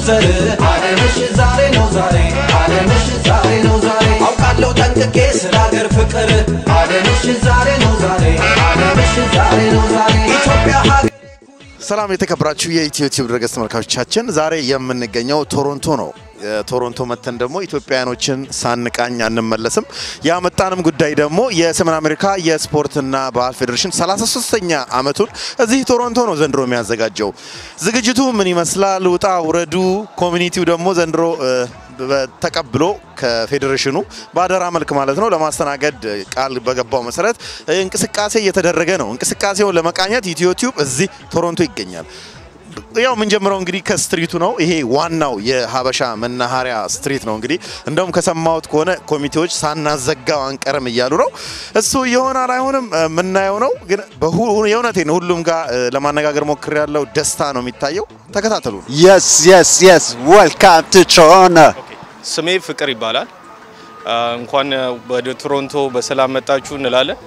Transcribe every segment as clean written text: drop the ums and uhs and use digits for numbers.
ዘር ዓለምሽ ዛሬ ነው ዛሬ ዓለምሽ ዛሬ ነው ዛሬ አውቃለሁ ጠንቅቄ ስለ ሀገር ፍቅር ዓለምሽ ዛሬ ነው ዛሬ ዓለምሽ ዛሬ ነው ዛሬ ኢትዮጵያ ሰላም የተከበራችሁ የዩቲዩብ ድረገጽ ተመልካቾቻችን ዛሬ የምንገኘው ቶሮንቶ ነው ቶሮንቶ መተን ደግሞ ኢትዮጵያኖችን ሳንቃኝ አንመለስም ያመጣንም ጉዳይ ደግሞ የሰሜን አሜሪካ የስፖርትና ባህል ፌዴሬሽን 33ኛ አመቱን እዚህ ቶሮንቶ ነው ዘንድሮ የሚያዘጋጀው ዝግጅቱ ምን ይመስላል ውጣ ውረዱ ኮሚኒቲው ደግሞ ዘንድሮ ተቀብሎ ከፌዴሬሽኑ ባደራ መልክ ማለት ነው ለማስተናገድ ቃል በገባው መሰረት እንቅስቃሴ እየተደረገ ነው እንቅስቃሴውን ለመቃኘት ዩቲዩብ እዚህ ቶሮንቶ ይገኛል ያው ምን ጀምረው እንግዲህ ከስትሪቱ ነው ይሄ ዋናው የሀበሻ መናኸሪያ ስትሪት ነው እንግዲህ እንደውም ከሰማውት ከሆነ ኮሚቴዎች ሳናዘጋው አንቀርም ይያሉ ነው እሱ ይሆናል አይሆንም ምናየው ነው ግን የእውነቴን ሁሉም ጋር ለማነጋገር ሞክር ያለው ደስታ ነው የሚታየው ተከታተሉ yes welcome to Toronto ስሜ ፍቅር ይባላል እንኳን ወደ ቶሮንቶ በሰላም መጣችሁ እንላለን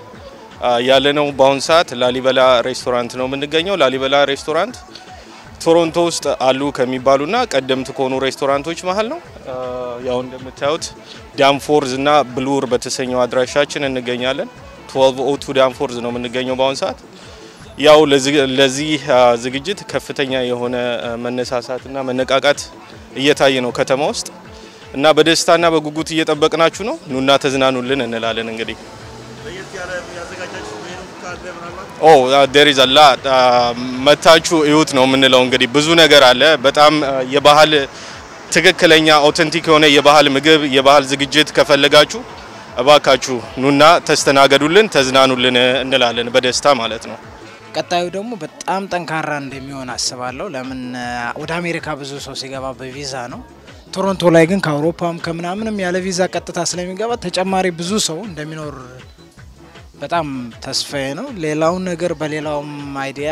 ያለነው በአሁን ሰዓት ላሊበላ ሬስቶራንት ነው የምንገኘው ላሊበላ ሬስቶራንት ቶሮንቶ ውስጥ አሉ ከሚባሉና ቀደምት ከሆኑ ሬስቶራንቶች መሃል ነው ያው እንደምታዩት ዳንፎርዝ እና ብሉር በተሰኘው አድራሻችን እንገኛለን 1202 ዳንፎርዝ ነው የምንገኘው በአሁን ሰዓት ያው ለዚህ ዝግጅት ከፍተኛ የሆነ መነሳሳትና መነቃቃት እየታየ ነው ከተማ ውስጥ እና በደስታና በጉጉት እየጠበቅናችሁ ነው ኑና ተዝናኑልን እንላለን እንግዲህ there is a lot መታችሁ እዩት ነው የምንለው እንግዲህ ብዙ ነገር አለ በጣም የባህል ትክክለኛ አውተንቲክ የሆነ የባህል ምግብ የባህል ዝግጅት ከፈለጋችሁ እባካችሁ ኑና ተስተናገዱልን ተዝናኑልን እንላለን በደስታ ማለት ነው ቀጣዩ ደግሞ በጣም ጠንካራ እንደሚሆን አስባለሁ ለምን ወደ አሜሪካ ብዙ ሰው ሲገባ በቪዛ ነው ቶሮንቶ ላይ ግን ከአውሮፓም ከምናምንም ያለ ቪዛ ቀጥታ ስለሚገባ ተጨማሪ ብዙ ሰው እንደሚኖር በጣም ተስፋዬ ነው ሌላው ነገር በሌላውም አይዲያ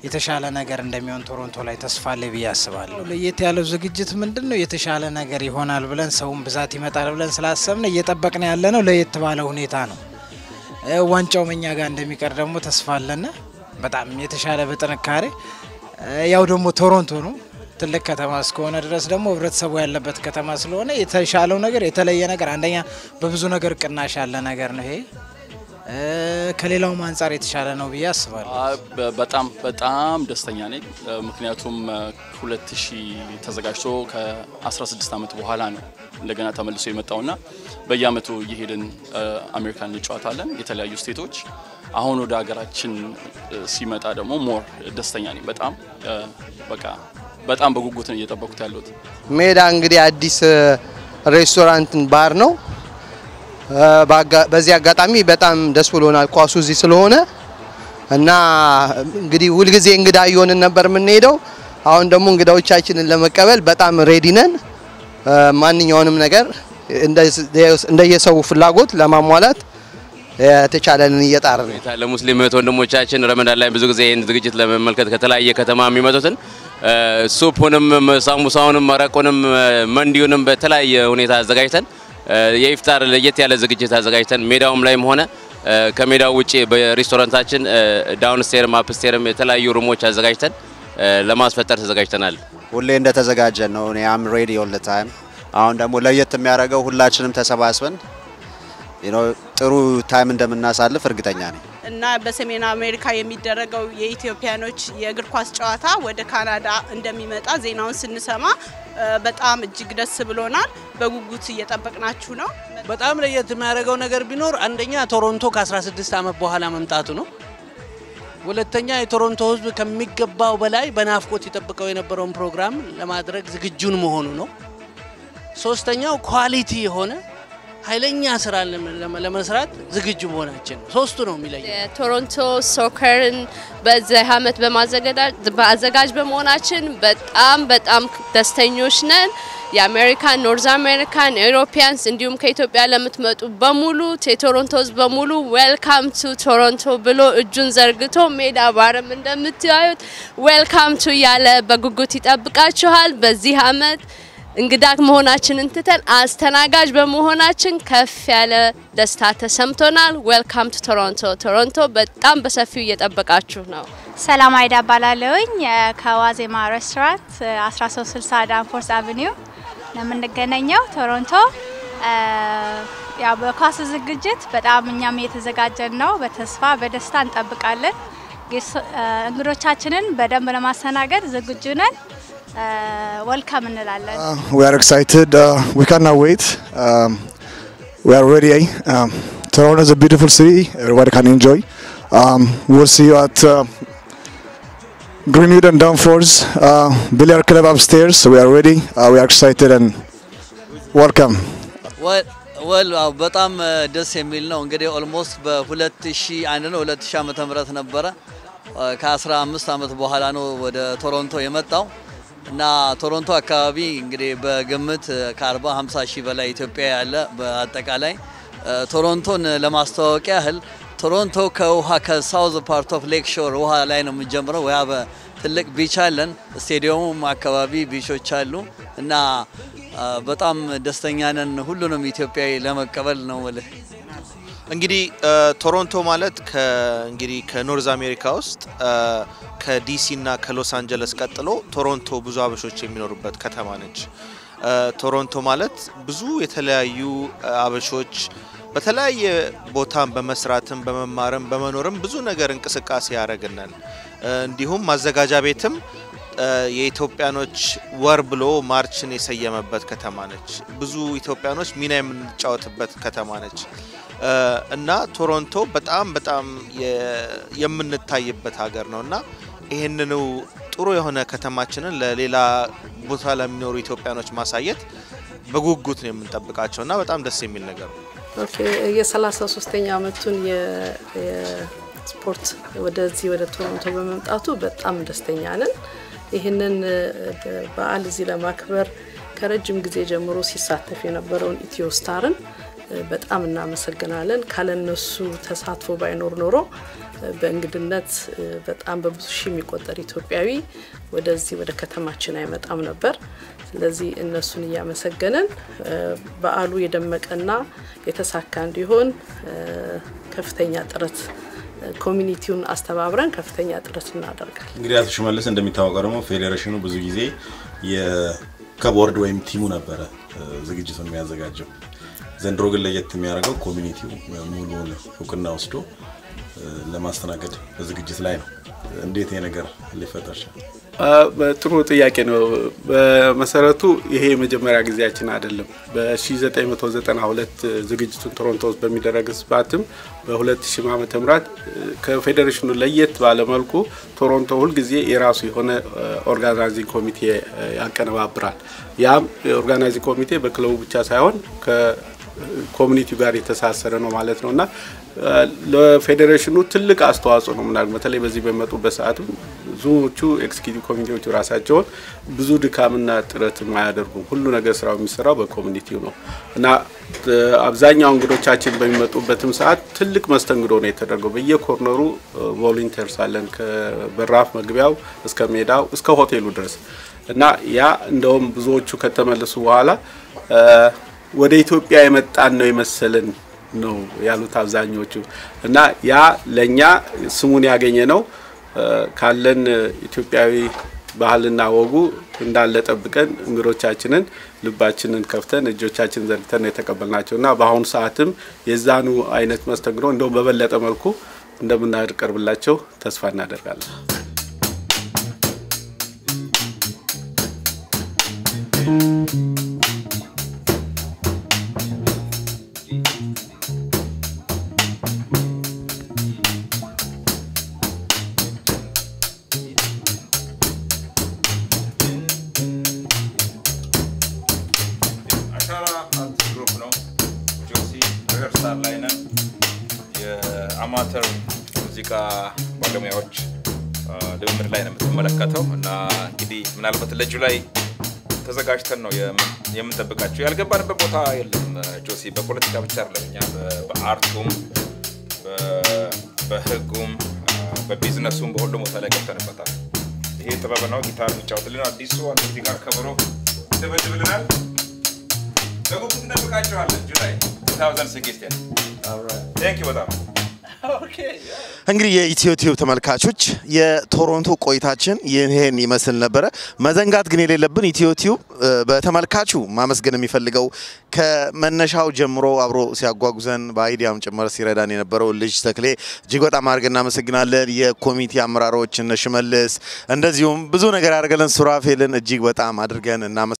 የተሻለ ነገር እንደሚሆን ቶሮንቶ ላይ ተስፋ አለ ብዬ አስባለሁ ለየት ያለው ዝግጅት ምንድነው የተሻለ ነገር ይሆናል ብለን ሰውም ብዛት ይመጣል ብለን ስላሰብን እየጠበቅን ያለነው ለየት ባለ ሁኔታ ነው ዋንጫው መኛ ጋር እንደሚቀር ደግሞ ተስፋ አለና በጣም የተሻለ በጥንካሬ ያው ደግሞ ቶሮንቶ ነው ትልቅ ከተማ እስከሆነ ድረስ ደግሞ ህብረተሰቡ ያለበት ከተማ ስለሆነ የተሻለው ነገር የተለየ ነገር አንደኛ በብዙ ነገር ቅናሽ ያለ ነገር ነው ይሄ ከሌላው አንፃር የተሻለ ነው ብዬ አስባለሁ በጣም ደስተኛ ነኝ ምክንያቱም 2000 ተዘጋጅቶ ከ16 አመት በኋላ ነው እንደገና ተመልሶ የመጣውና በየአመቱ እየሄድን አሜሪካን እንጫወታለን የተለያዩ ስቴቶች አሁን ወደ ሀገራችን ሲመጣ ደግሞ ሞር ደስተኛ ነኝ በጣም በጉጉት ነው እየጠበቁት ያሉት ሜዳ እንግዲህ አዲስ ሬስቶራንት ባር ነው በዚህ አጋጣሚ በጣም ደስ ብሎናል ኳሱ እዚህ ስለሆነ እና እንግዲህ ሁሉ ጊዜ እንግዳ ይሆንን ነበር የምንሄደው አሁን ደግሞ እንግዳዎቻችንን ለመቀበል በጣም ሬዲ ነን ማንኛውንም ነገር እንደየሰው ፍላጎት ለማሟላት የተቻለንን እየጣርን ነው ለሙስሊም ወንድሞቻችን ረመዳን ላይ ብዙ ጊዜ ይሄን ዝግጅት ለመመልከት ከተለያየ ከተማ የሚመጡትን ሱፑንም ሳሙሳውንም መረቁንም መንዲውንም በተለያየ ሁኔታ አዘጋጅተን የኢፍጣር ለየት ያለ ዝግጅት አዘጋጅተን ሜዳውም ላይም ሆነ ከሜዳው ውጪ በሬስቶራንታችን ዳውንስቴርም አፕስቴርም የተለያዩ ሩሞች አዘጋጅተን ለማስፈጠር ተዘጋጅተናል ሁሌ እንደተዘጋጀን ነው እኔ አም ሬዲ ኦል ዘ ታይም አሁን ደግሞ ለየት የሚያደርገው ሁላችንም ተሰባስበን ጥሩ ታይም እንደምናሳልፍ እርግጠኛ ነኝ እና በሰሜን አሜሪካ የሚደረገው የኢትዮጵያኖች የእግር ኳስ ጨዋታ ወደ ካናዳ እንደሚመጣ ዜናውን ስንሰማ በጣም እጅግ ደስ ብሎናል በጉጉት እየጠበቅናችሁ ነው በጣም ለየት የሚያደርገው ነገር ቢኖር አንደኛ ቶሮንቶ ከ16 አመት በኋላ መምጣቱ ነው ሁለተኛ የቶሮንቶ ህዝብ ከሚገባው በላይ በናፍቆት ይጠብቀው የነበረውን ፕሮግራም ለማድረግ ዝግጁን መሆኑ ነው ሶስተኛው ኳሊቲ የሆነ ኃይለኛ ስራ ለመስራት ዝግጁ መሆናችን ሶስቱ ነው የሚለየው ቶሮንቶ ሶከርን በዚህ አመት በማዘጋጅ በመሆናችን በጣም ደስተኞች ነን የአሜሪካን ኖርዝ አሜሪካን ኢሮፒያንስ እንዲሁም ከኢትዮጵያ ለምትመጡ በሙሉ ቶሮንቶስ በሙሉ ዌልካም ቱ ቶሮንቶ ብሎ እጁን ዘርግቶ ሜዳ ባርም እንደምታዩት ዌልካም ቱ ያለ በጉጉት ይጠብቃችኋል በዚህ አመት እንግዳ መሆናችንን ትተን አስተናጋጅ በመሆናችን ከፍ ያለ ደስታ ተሰምቶናል። ዌልካም ቱ ቶሮንቶ። ቶሮንቶ በጣም በሰፊው እየጠበቃችሁ ነው። ሰላም አይዳ ባላለውኝ ከዋዜማ ሬስቶራንት 1360 ዳንፎርስ አቨኒው ለምንገናኘው ቶሮንቶ ያው በኳስ ዝግጅት በጣም እኛም እየተዘጋጀን ነው። በተስፋ በደስታ እንጠብቃለን። እንግዶቻችንን በደንብ ለማስተናገድ ዝግጁ ነን። welcome እንላለን። We are excited. We cannot wait. We are ready. Toronto is a beautiful city. Everybody can enjoy. We'll see you at Greenwood and Danforth Billiard Club upstairs. So we are ready. We are excited and welcome. well በጣም ደስ የሚል ነው። እንግዲህ ኦልሞስት በ2001 ነው 2000 ዓመተ ምህረት ነበረ ከ15 ዓመት በኋላ ነው ወደ ቶሮንቶ የመጣው እና ቶሮንቶ አካባቢ እንግዲህ በግምት ከ40-50 ሺህ በላይ ኢትዮጵያ ያለ በአጠቃላይ ቶሮንቶን ለማስተዋወቅ ያህል ቶሮንቶ ከውሃ ከሳውዝ ፓርት ኦፍ ሌክ ሾር ውሃ ላይ ነው የሚጀምረው። ያ በትልቅ ቢች አለን። ስቴዲየሙም አካባቢ ቢቾች አሉ እና በጣም ደስተኛ ነን ሁሉንም ኢትዮጵያዊ ለመቀበል ነው ማለት እንግዲህ ቶሮንቶ ማለት እንግዲህ ከኖርዝ አሜሪካ ውስጥ ከዲሲ እና ከሎስ አንጀለስ ቀጥሎ ቶሮንቶ ብዙ አበሾች የሚኖሩበት ከተማ ነች። ቶሮንቶ ማለት ብዙ የተለያዩ አበሾች በተለያየ ቦታም በመስራትም በመማርም በመኖርም ብዙ ነገር እንቅስቃሴ ያደርገናል። እንዲሁም ማዘጋጃ ቤትም የኢትዮጵያኖች ወር ብሎ ማርችን የሰየመበት ከተማ ነች። ብዙ ኢትዮጵያኖች ሚና የምንጫወትበት ከተማ ነች እና ቶሮንቶ በጣም የምንታይበት ሀገር ነውና ይሄንኑ ጥሩ የሆነ ከተማችንን ለሌላ ቦታ ለሚኖሩ ኢትዮጵያኖች ማሳየት በጉጉት ነው የምንጠብቃቸውና በጣም ደስ የሚል ነገር ነው። ኦኬ የ33ኛ አመቱን የስፖርት ወደዚህ ወደ ቶሮንቶ በመምጣቱ በጣም ደስተኛ ነን። ይሄንን በዓል እዚህ ለማክበር ከረጅም ጊዜ ጀምሮ ሲሳተፍ የነበረውን ኢትዮ ስታርን በጣም እናመሰግናለን። ካለነሱ ተሳትፎ ባይኖር ኖሮ በእንግድነት በጣም በብዙ ሺህ የሚቆጠር ኢትዮጵያዊ ወደዚህ ወደ ከተማችን አይመጣም ነበር። ስለዚህ እነሱን ያመሰገነን በዓሉ የደመቀና የተሳካ እንዲሆን ከፍተኛ ጥረት ኮሚኒቲውን አስተባብረን ከፍተኛ ጥረት እናደርጋለን። እንግዲህ አቶ ሽመልስ እንደሚታወቀው ደግሞ ፌዴሬሽኑ ብዙ ጊዜ የከቦርድ ወይም ቲሙ ነበረ ዝግጅቱን የሚያዘጋጀው። ዘንድሮ ግን ለየት የሚያደርገው ኮሚኒቲው ሙሉውን እውቅና ወስዶ ለማስተናገድ በዝግጅት ላይ ነው። እንዴት ይሄ ነገር ሊፈጠር ቻለ? ጥሩ ጥያቄ ነው። በመሰረቱ ይሄ የመጀመሪያ ጊዜያችን አይደለም። በ1992 ዝግጅቱን ቶሮንቶ ውስጥ በሚደረግባትም በ2000 ዓመተ ምህረት ከፌዴሬሽኑ ለየት ባለ መልኩ ቶሮንቶ ሁሉ ጊዜ የራሱ የሆነ ኦርጋናይዚንግ ኮሚቴ ያቀነባብራል። ያም ኦርጋናይዚንግ ኮሚቴ በክለቡ ብቻ ሳይሆን ከኮሚኒቲው ጋር የተሳሰረ ነው ማለት ነውና ለፌዴሬሽኑ ትልቅ አስተዋጽኦ ነው ማለት በተለይ በዚህ በመጡበት ሰዓት ብዙዎቹ ኤክስኪዩቲቭ ኮሚቴዎች ራሳቸው ብዙ ድካምና ጥረት ማያደርጉም ሁሉ ነገር ስራው የሚሰራው በኮሚኒቲው ነው እና አብዛኛው እንግዶቻችን በሚመጡበትም ሰዓት ትልቅ መስተንግዶ ነው የተደረገው። በየኮርነሩ ቮለንቲርስ አለን ከበራፍ መግቢያው እስከ ሜዳው እስከ ሆቴሉ ድረስ እና ያ እንደውም ብዙዎቹ ከተመለሱ በኋላ ወደ ኢትዮጵያ የመጣን ነው የመሰለን ነው ያሉት አብዛኞቹ እና ያ ለኛ ስሙን ያገኘ ነው ካለን ኢትዮጵያዊ ባህልና ወጉ እንዳለ ጠብቀን እንግዶቻችንን ልባችንን ከፍተን እጆቻችንን ዘርግተን የተቀበልናቸውና በአሁኑ ሰዓትም የዛኑ አይነት መስተንግዶ እንደው በበለጠ መልኩ እንደምናቀርብላቸው ተስፋ እናደርጋለን። የአማተር ሙዚቃ ባለሙያዎች ልምምድ ላይ ነው የምትመለከተው እና እንግዲህ ምናልባት ለጁላይ ተዘጋጅተን ነው የምንጠብቃቸው። ያልገባንበት ቦታ የለም ጆሲ። በፖለቲካ ብቻ አይደለም እኛ በአርቱም በህጉም በቢዝነሱም በሁሉም ቦታ ላይ ገብተንበታል። ይሄ ጥበብ ነው። ጊታር የሚጫወትልን አዲሱ እዚህ ጋር ከበሮ ይደበድብልናል። በጉጉት እንጠብቃችኋለን ጁላይ 2016 alright thank you በጣም እንግዲህ የኢትዮ ቲዩብ ተመልካቾች የቶሮንቶ ቆይታችን ይሄን ይመስል ነበር። መዘንጋት ግን የሌለብን ኢትዮ ቲዩብ በተመልካቹ ማመስገን የሚፈልገው ከመነሻው ጀምሮ አብሮ ሲያጓጉዘን በአይዲያም ጭምር ሲረዳን የነበረው ልጅ ተክሌ እጅግ በጣም አድርገን እናመሰግናለን። የኮሚቴ አመራሮች እነ ሽመልስ እንደዚሁም ብዙ ነገር አድርገልን ሱራፌልን እጅግ በጣም አድርገን